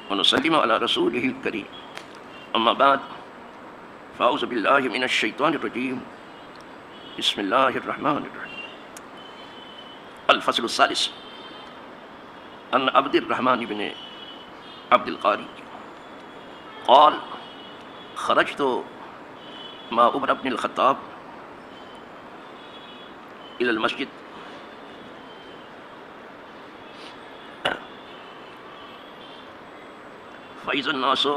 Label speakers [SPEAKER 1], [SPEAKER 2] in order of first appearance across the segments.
[SPEAKER 1] ونسلم على رسوله الكريم. أما بعد فأعوذ بالله من الشيطان الرجيم. بسم الله الرحمن الرحيم. الفصل الثالث عن عبد الرحمن بن عبد القاري قال خرجت مع عمر بن الخطاب إلى المسجد فإذا الناس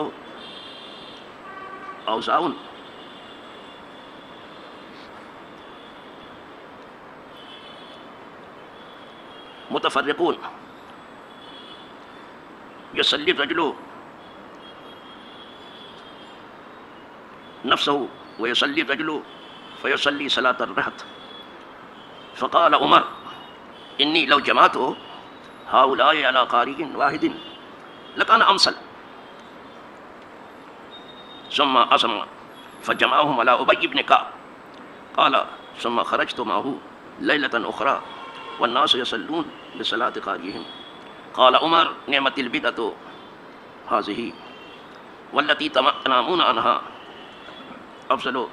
[SPEAKER 1] أوزاع متفرقون يصلي الرجل نفسه ويصلي الرجل فيصلي صلاة الرهط. فقال عمر إني لو جمعت هؤلاء على قارئ واحد لكان أمثل. ثم عزم فجمعهم على أبي بن كعب. قال ثم خرجت معه ليلة أخرى والناس يصلون بصلاة قارئهم. قال عمر نعمت البدعة هذه والتي تنامون عنها أفضل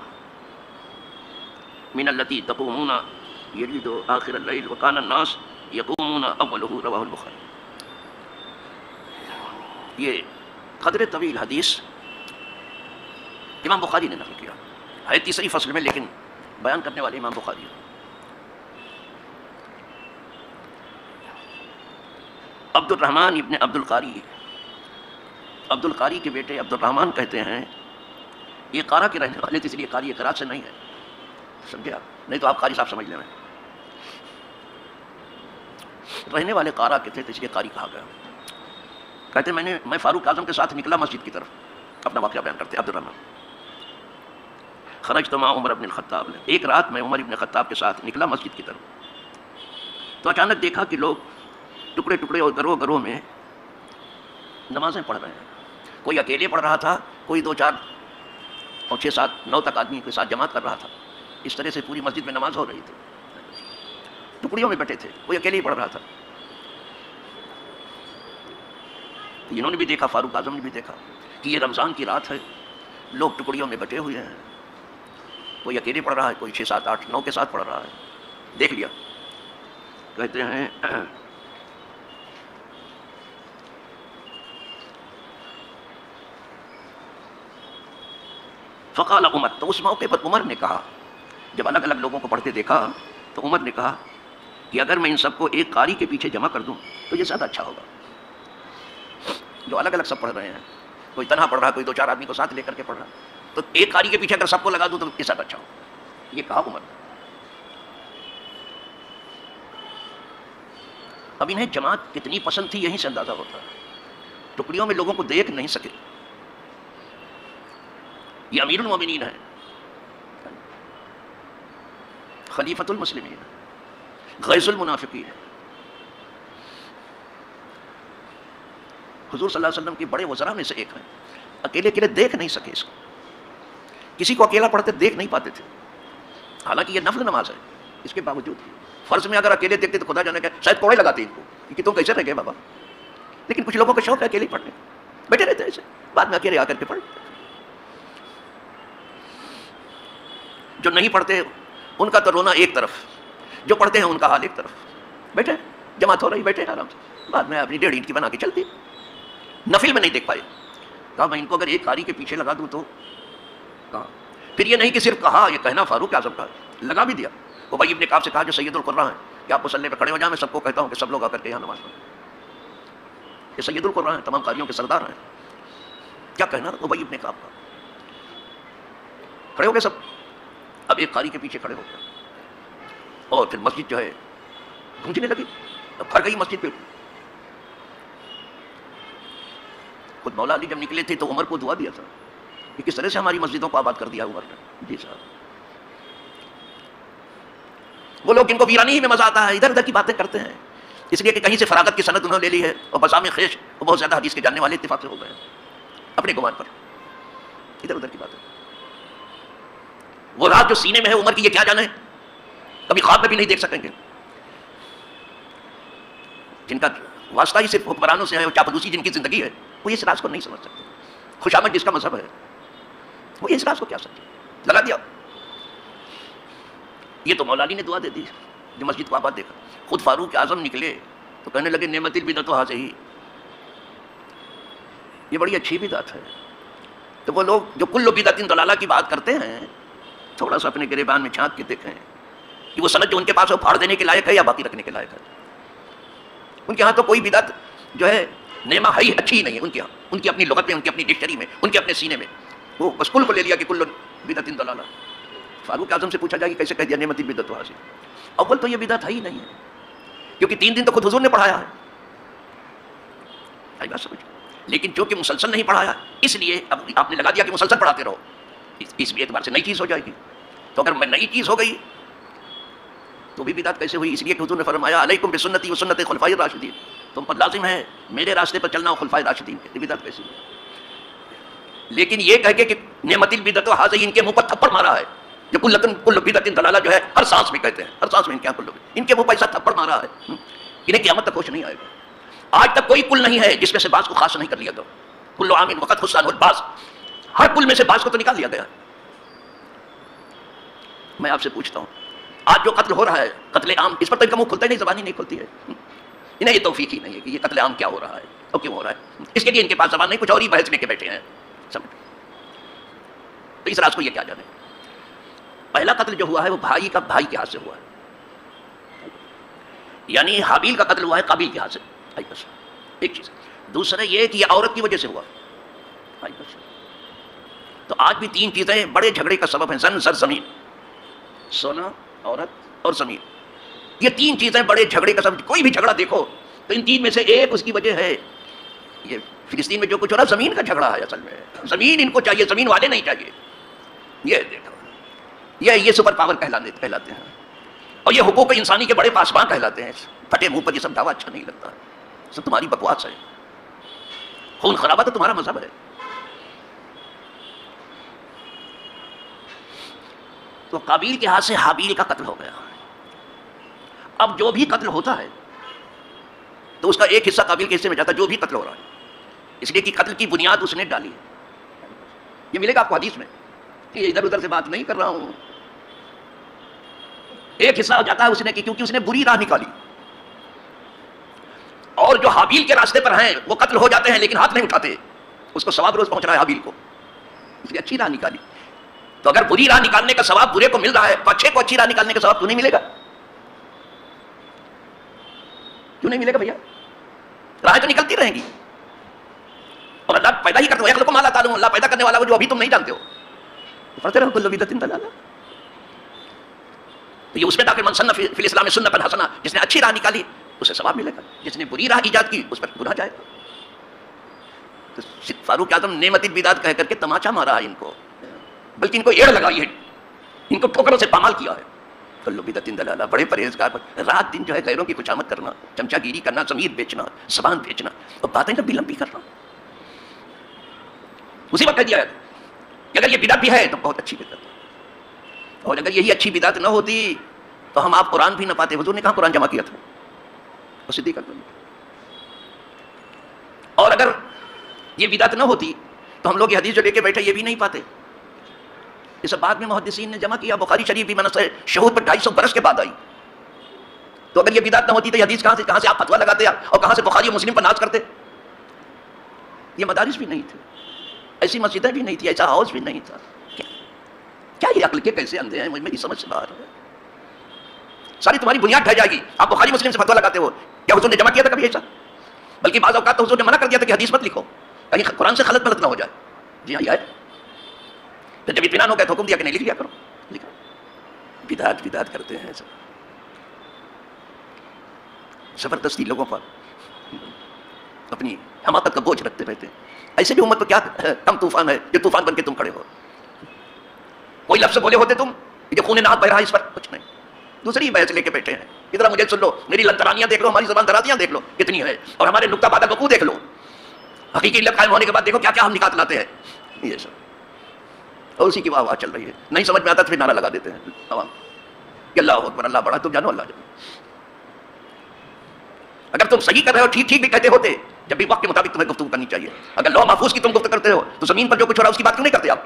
[SPEAKER 1] من التي تقومون يريد آخر الليل وكان الناس يقومون أوله. رواه البخاری. یہ قدر طویل حدیث امام بخاری نے نقل کیا ہے تیسری فصل میں، لیکن بیان کرنے والے امام بخاری ہیں. عبد الرحمن ابن عبد القاری، عبد القاری کے بیٹے عبد الرحمن کہتے ہیں یہ قارا کے رہنے والے تھے، اس لیے قاری قرات سے نہیں ہے، سمجھے آپ؟ نہیں تو آپ قاری صاحب سمجھ لیں. رہنے والے قارا کے تھے تو اس لیے قاری کہا گیا. کہتے میں فاروق اعظم کے ساتھ نکلا مسجد کی طرف. اپنا واقعہ بیان کرتے عبد الرحمن. خرجت مع عمر بن الخطاب، ایک رات میں عمر بن الخطاب کے ساتھ نکلا مسجد کی طرف، تو اچانک دیکھا کہ لوگ ٹکڑے ٹکڑے اور گروہ گروہ میں نمازیں پڑھ رہے ہیں. کوئی اکیلے پڑھ رہا تھا، کوئی 2 4 اور 6 7 9 تک آدمی کے ساتھ جماعت کر رہا تھا. اس طرح سے پوری مسجد میں نماز ہو رہی تھی. ٹکڑیوں میں بیٹھے تھے، کوئی اکیلے ہی پڑھ رہا تھا. انہوں نے بھی دیکھا، فاروق اعظم نے بھی دیکھا کہ یہ رمضان کی رات ہے، لوگ ٹکڑیوں میں بٹے ہوئے ہیں، کوئی اکیلے پڑھ رہا ہے، کوئی 6 7 8 9 کے ساتھ پڑھ رہا ہے. دیکھ لیا. کہتے ہیں فقال عمر، تو اس موقع پر عمر نے کہا، جب الگ الگ لوگوں کو پڑھتے دیکھا تو عمر نے کہا کہ اگر میں ان سب کو ایک قاری کے پیچھے جمع کر دوں تو یہ زیادہ اچھا ہوگا. جو الگ الگ سب پڑھ رہے ہیں، کوئی تنہا پڑھ رہا ہے، کوئی 2 4 آدمی کو ساتھ لے کر کے پڑھ رہا ہے، تو ایک قاری کے پیچھے اگر سب کو لگا دوں تو یہ زیادہ اچھا ہوگا. یہ کہا عمر. اب انہیں جماعت کتنی پسند تھی یہیں سے اندازہ ہوتا ہے. ٹکڑیوں میں لوگوں کو دیکھ نہیں سکے. یہ امیر المومنین ہے، خلیفۃ المسلمین، غیث المنافقین. حضور صلی اللہ علیہ وسلم کے بڑے وزراء میں سے ایک ہیں. اکیلے اکیلے دیکھ نہیں سکے اس کو. کسی کو اکیلا پڑھتے دیکھ نہیں پاتے تھے. حالانکہ یہ نفل نماز ہے، اس کے باوجود فرض میں اگر اکیلے دیکھتے تو خدا جانے کہ شاید کوڑے لگاتے ان کو کہ تم کیسے رہ گئے بابا. لیکن کچھ لوگوں کا شوق ہے اکیلے پڑھنے، بیٹھے رہتے ہیں ایسے، بعد میں اکیلے آ کر کے پڑھ. جو نہیں پڑھتے ان کا تو رونا ایک طرف، جو پڑھتے ہیں ان کا حال ایک طرف. بیٹھے جماعت ہو رہی، بیٹھے آرام سے، بعد میں اپنی 1.5 اینٹ کی بنا کے چلتی. نفل میں نہیں دیکھ پائے. کہا میں ان کو اگر ایک قاری کے پیچھے لگا دوں تو کہا. پھر یہ نہیں کہ صرف کہا، یہ کہنا فاروق اعظم کا، لگا بھی دیا. ابی بن کعب سے کہا جو سید القراء ہیں کہ آپ مصلی پہ کھڑے ہو جائیں، میں سب کو کہتا ہوں کہ سب لوگ آ کر کے یہاں نماز پڑھیں. یہ سید القراء ہیں، تمام قاریوں کے سردار ہیں. کیا کہنا ابی بن کعب کا. کھڑے ہو گئے سب. اب ایک قاری کے پیچھے کھڑے ہو گئے اور پھر مسجد جو ہے گونجنے لگی. اب بھر گئی مسجد پہ. خود مولا علی جب نکلے تھے تو عمر کو دعا دیا تھا کہ کس طرح سے ہماری مسجدوں کو آباد کر دیا عمر نے. جی صاحب. وہ لوگ جن کو ویرانی ہی میں مزہ آتا ہے ادھر ادھر کی باتیں کرتے ہیں، اس لیے کہ کہیں سے فراغت کی سند انہوں نے لے لی ہے اور بسام خیش وہ بہت زیادہ حدیث کے جاننے والے اتفاق سے ہو گئے ہیں اپنے گمان پر. ادھر ادھر کی باتیں. وہ رات جو سینے میں ہے عمر کی یہ کیا جانے، کبھی خواب میں بھی نہیں دیکھ سکیں گے. جن کا واسطہ ہی صرف حکمرانوں سے ہے، اور چاپلوسی جن کی زندگی ہے، وہ اس راز کو نہیں سمجھ سکتے. خوشامد جس کا مذہب ہے وہ اس راز کو کیا سمجھے؟ لگا دیا. یہ تو مولا علی نے دعا دے دی جو مسجد کو آباد دیکھا. خود فاروق اعظم نکلے تو کہنے لگے نعمت البدعۃ ہذہ، یہ بڑی اچھی بدعت ہے. تو وہ لوگ جو کل بدعۃ ضلالہ کی بات کرتے ہیں، تھوڑا سا اپنے گریبان میں جھانک کے دیکھیں کہ وہ سند جو ان کے پاس ہے وہ پھاڑ دینے کے لائق ہے یا باقی رکھنے کے لائق ہے. ان کے ہاں تو کوئی بدعت جو ہے نعمہ ہے اچھی ہی نہیں ہے. ان کے ہاں، ان کی اپنی لغت میں، ان کی اپنی ڈکشنری میں، ان کے اپنے سینے میں وہ بس کل کو لے لیا کہ کل بدعۃ ضلالہ. فاروق اعظم سے پوچھا جائے کہ کیسے کہہ دیا نعمت البدعۃ ہذہ؟ اول تو یہ بدعت ہے ہی نہیں ہے، کیونکہ 3 دن تو خود حضور نے پڑھایا ہے. آئی بات سمجھ؟ لیکن جو کہ مسلسل نہیں پڑھایا، اس لیے اب آپ نے لگا دیا کہ مسلسل پڑھاتے رہو، اس اعتبار سے نئی چیز ہو جائے گی. تو اگر میں نئی چیز ہو گئی تو بھی بدعت کیسے ہوئی؟ اس لیے کہ حضور نے فرمایا علیکم بسنتی و سنت خلفاء الراشدین، تم پر لازم ہے میرے راستے پر چلنا، خلفاء راشدین کے. یہ بدعت کیسے ہوئی؟ لیکن یہ کہہ کے کہ نعمت البدعۃ ہذہ، ان کے منہ پر تھپڑ مارا ہے. جو کل بدعۃ ضلالہ جو ہے ہر سانس میں کہتے ہیں، ہر سانس میں ان کے منہ پر ایسا تھپڑ مارا ہے، انہیں قیامت تک ہوش نہیں آئے گا. آج تک کوئی کل نہیں ہے جس میں سے بعض کو خاص نہیں کر لیا گیا. کل عام وقت حسن الباس، ہر کل میں سے بعض کو تو نکال لیا گیا. میں آپ سے پوچھتا ہوں آج جو قتل ہو رہا ہے، قتل عام، اس پر تو ان کا منہ کھلتا ہی نہیں، زبان ہی نہیں کھلتی ہے. انہیں یہ توفیق ہی نہیں ہے کہ یہ قتل عام کیا ہو رہا ہے اور کیوں ہو رہا ہے. اس کے لیے ان کے پاس زبان نہیں، کچھ اور ہی بحث لے کے بیٹھے ہیں. سمجھ؟ تو اس راز کو یہ کیا جانے. پہلا قتل جو ہوا ہے وہ بھائی کا بھائی کے ہاتھ سے ہوا ہے، یعنی حابیل کا قتل ہوا ہے قابیل کے ہاتھ سے. بس ایک چیز. دوسرا یہ کہ یہ عورت کی وجہ سے ہوا. بس تو آج بھی 3 چیزیں بڑے جھگڑے کا سبب ہیں: زن، زر، زمین. سونا، عورت اور زمین، یہ 3 چیزیں بڑے جھگڑے کا سبب. کوئی بھی جھگڑا دیکھو تو ان 3 میں سے ایک اس کی وجہ ہے. یہ فلسطین میں جو کچھ ہو رہا زمین کا جھگڑا ہے. اصل میں زمین ان کو چاہیے، زمین والے نہیں چاہیے. یہ دیکھو، یہ سپر پاور کہلاتے ہیں، اور یہ حقوق انسانی کے بڑے پاسبان کہلاتے ہیں. پھٹے منہ پر یہ سب دعویٰ اچھا نہیں لگتا، سب تمہاری بکواس ہے. خون خرابہ تو تمہارا مذہب ہے. تو قابیل کے ہاتھ سے حابیل کا قتل ہو گیا. اب جو بھی قتل ہوتا ہے تو اس کا ایک حصہ قابیل کے حصے میں جاتا ہے، جو بھی قتل ہو رہا ہے. اس لیے کہ قتل کی بنیاد اس نے ڈالی ہے. یہ ملے گا آپ کو حدیث میں، کہ ادھر ادھر سے بات نہیں کر رہا ہوں. ایک حصہ جاتا ہے اس نے، کیونکہ اس نے بری راہ نکالی. اور جو حابیل کے راستے پر ہیں وہ قتل ہو جاتے ہیں لیکن ہاتھ نہیں اٹھاتے. اس کو ثواب روز پہنچ رہا ہے حابیل کو، اس لیے اچھی راہ نکالی. تو اگر بری راہ نکالنے کا ثواب برے کو مل رہا ہے تو اچھے کو اچھی راہ نکالنے کا ثواب کیوں نہیں ملے گا؟ کیوں نہیں ملے گا بھیا؟ راہیں تو نکلتی رہیں گی. اور اللہ پیدا ہی کرتا ہے، یخلق ما لا تعلمون، اللہ پیدا کرنے والا وہ جو ابھی تم نہیں جانتے ہو. پڑھتے رہو کل بدعۃ ضلالہ. تو یہ اس میں داخل من سن فی الاسلام سنۃ حسنہ، جس نے اچھی راہ نکالی اسے ثواب ملے گا، جس نے بری راہ ایجاد کی اس پر گناہ جائے گا. تو فاروق اعظم نعمت البدعۃ کہہ کر کے تماچا مارا ہے ان کو، بلکہ ان کو ایڑ لگائی ہے، ان کو ٹھوکروں سے پامال کیا ہے. کل بدعۃ ضلالہ، بڑے پرہیزگار پر رات دن جو ہے غیروں کی خوشامد کرنا، چمچا گیری کرنا، ضمیر بیچنا، زبان بیچنا، اور باتیں لمبی لمبی کرنا. اسی وقت کہہ دیا کہ اگر یہ بدعت بھی ہے تو بہت اچھی بدعت ہے، اور اگر یہی اچھی بدعت نہ ہوتی تو ہم آپ قرآن بھی نہ پاتے. حضور نے کہاں قرآن جمع کیا تھا؟ اور صدیق اکبر نے. اور اگر یہ بدعت نہ ہوتی تو ہم لوگ یہ حدیث جو لے کے بیٹھے یہ بھی نہیں پاتے. یہ سب بعد میں محدثین نے جمع کیا. بخاری شریف بھی منص شہود پر 250 برس کے بعد آئی. تو اگر یہ بدعت نہ ہوتی تو یہ حدیث کہاں سے آپ فتویٰ لگاتے اور کہاں سے بخاری اور مسلم پر ناز کرتے؟ یہ مدارس بھی نہیں تھے، ایسی مسجدیں بھی نہیں تھی، ایسا ہاؤس بھی نہیں تھا. کیا یہ عقل کے کیسے اندھے ہیں؟ میری سمجھ سے باہر ہے. ساری تمہاری بنیاد ڈھہ جائے گی. آپ بخاری مسلم سے فتویٰ لگاتے ہو، کیا حضور نے جمع کیا تھا کبھی ایسا؟ بلکہ بعض اوقات تو حضور نے منع کر دیا تھا کہ حدیث مت لکھو، کہیں قرآن سے غلط نہ ہو جائے. جی ہاں، یہ ہے. پھر جب اطمینان ہو گیا تو حکم دیا کہ نہیں لکھ لیا کرو. لکھا. بدعت کرتے ہیں سب، زبردستی لوگوں پر اپنی حماقت کا بوجھ رکھتے رہتے ہیں. ایسے بھی امت پر کیا کم طوفان ہے جو طوفان بن کے تم کھڑے ہو. کوئی لفظ بولے ہوتے تم جو خون نہاد بہ رہا ہے اس پر کچھ نہیں. دوسری بحث لے کے بیٹھے ہیں. ادھر مجھے سن لو، میری لنترانیاں دیکھ لو، ہماری زبان درازیاں دیکھ لو کتنی ہے، اور ہمارے نکتہ بادہ وقوع دیکھ لو. حقیقی علت قائم ہونے کے بعد دیکھو کیا کیا ہم نکات لاتے ہیں. یہ سب اور اسی کی واہ چل رہی ہے. نہیں سمجھ میں آتا تو پھر نعرہ لگا دیتے ہیں عوام کہ اللہ اکبر، اللہ بڑا، تم جانو اللہ جانو. اگر تم صحیح کر رہے ہو ٹھیک ٹھیک بھی کہتے ہوتے، جب بھی وقت کے مطابق تمہیں گفتگو کرنی چاہیے. اگر لوح محفوظ کی تم گفتگو کرتے ہو تو زمین پر جو کچھ ہو رہا ہے اس کی بات کیوں نہیں کرتے آپ؟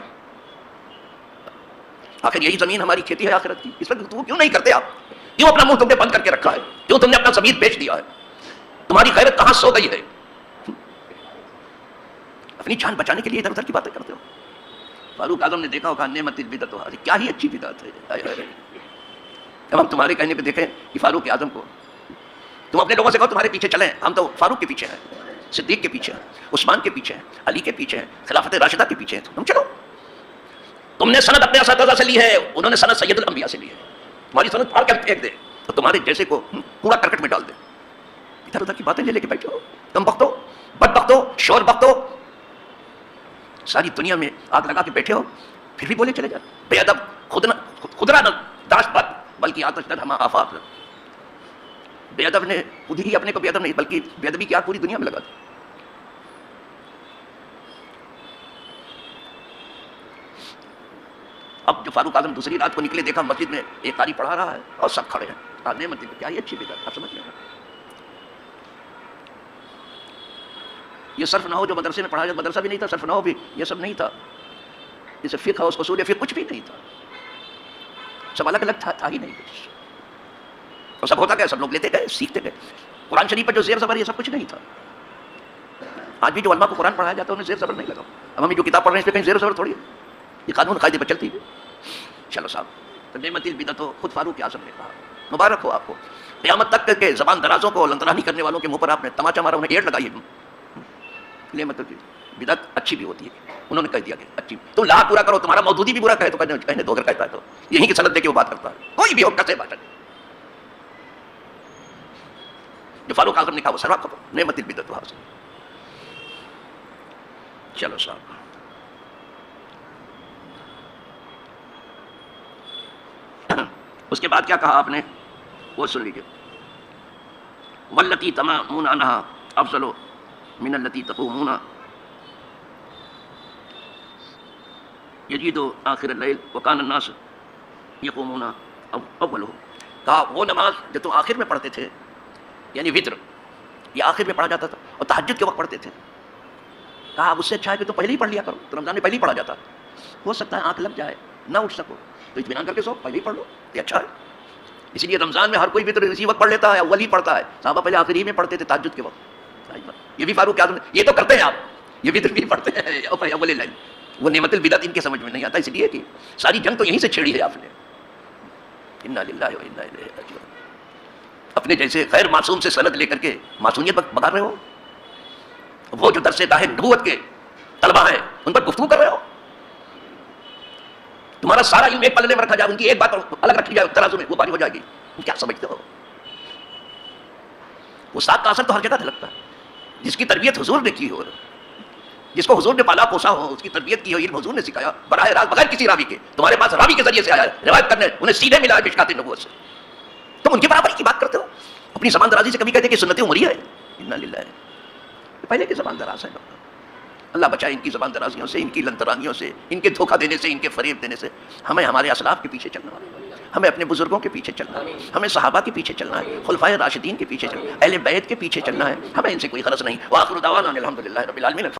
[SPEAKER 1] آخر یہی زمین ہماری کھیتی ہے آخرت کی، اس پر گفتگو کیوں نہیں کرتے آپ؟ کیوں اپنا منہ تم نے بند کر کے رکھا ہے؟ کیوں تم نے اپنا ضمیر بیچ دیا ہے؟ تمہاری غیرت کہاں سو گئی ہے؟ اپنی جان بچانے کے لیے ادھر ادھر کی باتیں کرتے ہو. فاروق اعظم نے دیکھا ہوگا نعمت البدعۃ ہذہ، کیا ہی اچھی بدعت ہے. اب ہم تمہارے کہنے پہ دیکھیں کہ فاروق اعظم کو تم اپنے لوگوں سے کہو تمہارے پیچھے چلیں، ہم تو فاروق کے پیچھے ہیں، صدیق کے پیچھے ہیں، عثمان کے پیچھے ہیں، علی کے پیچھے ہیں، خلافت راشدہ کے پیچھے ہیں. تم چلو، تم نے سند اپنے اساتذہ سے لی ہے، انہوں نے سند سید الانبیاء سے لی ہے. تمہاری سند پھاڑ کر پھینک دے تو تمہارے جیسے کو کوڑا کرکٹ میں ڈال دے. ادھر ادھر کی باتیں لے کے بیٹھے ہو تم، بختو بد بختو شور بختو، ساری دنیا میں آگ لگا کے بیٹھے ہو پھر بھی بولے چلے جاتے. بے ادب خدرا نہ داشت بد بلکہ آتش در ہما آفاق. بے ادب نے خود ہی اپنے کو بے ادب نہیں بلکہ بے ادبی کی آگ پوری دنیا میں لگا دی. اب جو فاروق اعظم دوسری رات کو نکلے دیکھا مسجد میں ایک قاری پڑھا رہا ہے اور سب کھڑے ہیں. آدمی مطلب کیا یہ اچھی بدعت، آپ سمجھ لیں. یہ صرف نحو جو مدرسے میں پڑھا جاتا، مدرسہ بھی نہیں تھا، صرف نحو بھی یہ سب نہیں تھا. جیسے فقہ اس اصول فقہ کچھ بھی نہیں تھا، سب الگ الگ تھا ہی نہیں کچھ. اور سب ہوتا گیا، سب لوگ لیتے گئے سیکھتے گئے. قرآن شریف پر جو زیر زبر یہ سب کچھ نہیں تھا. آج بھی جو علماء کو قرآن پڑھایا جاتا ہے انہیں زیر زبر نہیں لگا. اب ہم جو کتاب پڑھ رہے ہیں اس پہ کہیں زیر زبر تھوڑی ہے، یہ قانون قاعدے پر چلتی ہے. چلو صاحب، تو نعمت البدعۃ خود فاروق اعظم نے کہا. مبارک ہو آپ کو، قیامت تک کے زبان درازوں کو لندرانی کرنے والوں کے منہ پر آپ نے تماچا مارا، انہیں ایڑ لگائی. نعمت البدعۃ اچھی بھی ہوتی ہے، انہوں نے کہہ دیا کہ اچھی. تم لا پورا کرو، تمہارا مودودی بھی برا کہے تو کہنے دو، اگر کہتا ہے تو یہیں کی سند دے کے وہ بات کرتا ہے. کوئی بھی ہو کسے بات نہیں. جو فاروق اعظم نے کہا وہ سروا کرو، نعمت البدعۃ حاصل. چلو صاحب، اس کے بعد کیا کہا آپ نے وہ سن لیجیے. واللتی تمامون عنہا افضل من التی تقومون یجید آخر اللیل وکان الناس یقومون اولہ. کہا وہ نماز جو تم آخر میں پڑھتے تھے، یعنی وتر، یہ آخر میں پڑھا جاتا تھا اور تہجد کے وقت پڑھتے تھے. کہا اب اس سے اچھا ہے کہ تو پہلے ہی پڑھ لیا کرو، تو رمضان میں پہلے ہی پڑھا جاتا. ہو سکتا ہے آنکھ لگ جائے نہ اٹھ سکو تو اطمینان کر کے سو، پہلے ہی پڑھ لو، یہ اچھا ہے. اس لیے رمضان میں ہر کوئی وتر اسی وقت پڑھ لیتا ہے، اول ہی پڑھتا ہے. صحابہ پہلے آخری میں پڑھتے تھے تہجد کے وقت. یہ بھی فاروق اعظم یہ تو کرتے ہیں، آپ یہ وتر بھی پڑھتے ہیں اول لیل. وہ نعمت البدعۃ ان کے سمجھ میں نہیں آتا، اس لیے کہ ساری جنگ تو یہیں سے چھیڑی ہے آپ نے. انا للہ و انا الیہ راجعون. اپنے جیسے غیر معصوم سے سند لے کر کے معصومیت بگاڑ رہے ہو. وہ جو درس گاہ نبوت کے طلبہ ہیں ان پر گفتگو کر رہے ہو. تمہارا سارا علم ایک پلڑے میں رکھا جائے، ان کی ایک بات الگ رکھی جائے ترازو میں، وہ باری ہو جائے گی. کیا سمجھتے ہو؟ استاد کا اثر تو ہر جگہ لگتا ہے. جس کی تربیت حضور نے کی ہو، جس کو حضور نے پالا پوسا ہو، اس کی تربیت کی ہو، علم حضور نے سکھایا براہ راست بغیر کسی راوی کے. تمہارے پاس راوی کے ذریعے سے آیا ہے روایت کرنے، انہیں سیدھے ملا ہے مشکات نبوت سے. تم ان کے برابر کی بات کرتے ہو. اپنی زبان درازی سے کبھی کہتے کہ سنت عمری ہے. انا للہ، پہلے کی زبان دراز ہے. اللہ بچائے ان کی زبان درازیوں سے، ان کی لنترانیوں سے، ان کے دھوکہ دینے سے، ان کے فریب دینے سے. ہمیں ہمارے اسلاف کے پیچھے چلنا ہے، ہمیں اپنے بزرگوں کے پیچھے چلنا ہے، ہمیں صحابہ کے پیچھے چلنا ہے، خلفائے راشدین کے پیچھے چلنا ہے، اہل بیت کے پیچھے چلنا ہے. ہمیں ان سے کوئی غرض نہیں. وآخر دعوانا الحمدللہ رب العالمین.